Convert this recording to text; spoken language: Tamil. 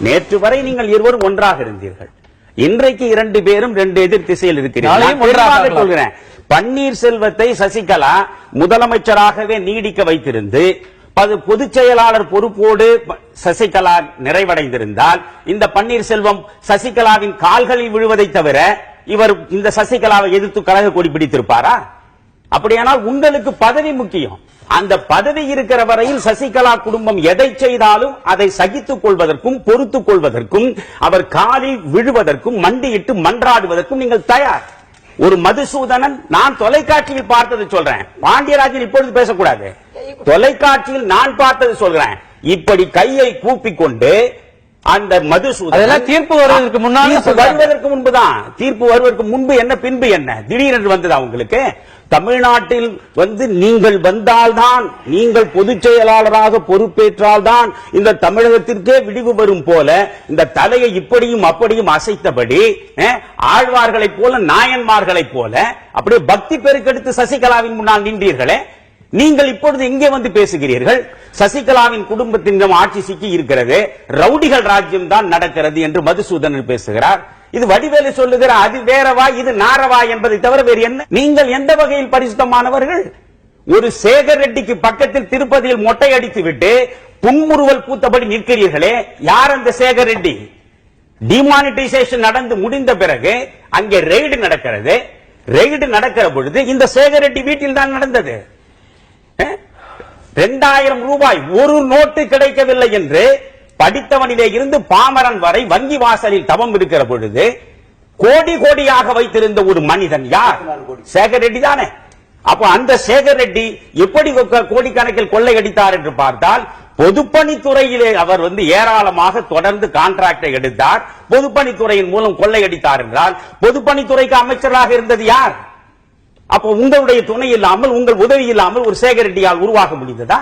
நேற்று வரை நீங்கள் இருவரும் ஒன்றாக இருந்தீர்கள். இன்றைக்கு 2 பேரும் 2 எதிர் திசையில் இருக்கிறீர்கள். சொல்கிறேன், பன்னீர்செல்வத்தை சசிகலா முதலமைச்சராகவே நீடிக்க வைத்திருந்து பொதுச் செயலாளர் பொறுப்போடு சசிகலா நிறைவடைந்திருந்தால் இந்த பன்னீர்செல்வம் சசிகலாவின் கால்களில் விழுவதை தவிர இவர் இந்த சசிகலாவை எதிர்த்து கழக கொடி பிடித்திருப்பாரா? அப்படியானால் உங்களுக்கு பதவி முக்கியம். அந்த பதவி இருக்கிற வரையில் சசிகலா குடும்பம் எதை செய்தாலும் அதை சகித்துக் கொள்வதற்கும் பொறுத்துக் கொள்வதற்கும் அவர் காலில் விழுவதற்கும் மண்டியிட்டு மன்றாடுவதற்கும் நீங்கள் தயார். ஒரு மதுசூதனன், நான் தொலைக்காட்சியில் பார்த்தது சொல்றேன், பாண்டியராஜன் இப்பொழுது பேசக்கூடாது, தொலைக்காட்சியில் நான் பார்த்தது சொல்றேன், இப்படி கையை கூப்பிக் கொண்டு அந்த மதுசூதனன் தீர்ப்பு வருவதற்கு முன்புதான், தீர்ப்பு வருவதற்கு முன்பு என்ன பின்பு என்ன திடீரென்று வந்ததா உங்களுக்கு? தமிழ்நாட்டில் நீங்கள் வந்தால்தான், நீங்கள் பொதுச் செயலாளராக பொறுப்பேற்றால்தான் இந்த தமிழகத்திற்கே விடிவு வரும் போல இந்த தலையை இப்படியும் அப்படியும் அசைத்தபடி ஆழ்வார்களைப் போல நாயன்மார்களைப் போல அப்படியே பக்தி பெருக்கெடுத்து சசிகலாவின் முன்னால் நின்றீர்களே. நீங்கள் இப்பொழுது இங்கே வந்து பேசுகிறீர்கள் சசிகலாவின் குடும்பத்தின் ஆட்சி சிக்கி இருக்கிறது, ரவுடிகள் ராஜ்யம் தான் நடக்கிறது என்று மதுசூதனன் பேசுகிறார். இது வடிவேலு சொல்லுகிற அது வேறவா இது நாரவா என்பதை தவிர வேறு என்ன? நீங்கள் எந்த வகையில் பரிசுத்தமானவர்கள்? ஒரு சேகர் ரெட்டிக்கு பக்கத்தில் திருப்பதியில் மொட்டை அடித்து விட்டு புன்முறுவல் பூத்தபடி நிற்கிறீர்களே, யார் அந்த சேகர் ரெட்டி? டிமானிட்டைசேஷன் நடந்து முடிந்த பிறகு அங்கே ரெய்டு நடக்கிறது. ரெய்டு நடக்கிற பொழுது இந்த சேகர் ரெட்டி வீட்டில் தான் நடந்தது. 2000 ரூபாய் ஒரு நோட்டு கிடைக்கவில்லை என்று படித்தவனிலே இருந்து பாமரன் வரை வங்கி வாசலில் தவம் இருக்கிற பொழுது கோடி கோடியாக வைத்திருந்த ஒரு மனிதன் யார்? சேகர் ரெட்டி தானே. அப்போ அந்த சேகர் ரெட்டி எப்படி கோடிக்கணக்கில் கொள்ளையடித்தார் என்று பார்த்தால், பொதுப்பணித்துறையிலே அவர் ஏராளமாக தொடர்ந்து கான்ட்ராக்டை எடுத்தார். பொதுப்பணித்துறையின் மூலம் கொள்ளையடித்தார் என்றால் பொதுப்பணித்துறைக்கு அமைச்சராக இருந்தது யார்? அப்போ உங்களுடைய துணை இல்லாமல், உங்கள் உதவி இல்லாமல் ஒரு சேகர் ரெட்டியால் உருவாக முடிந்ததா?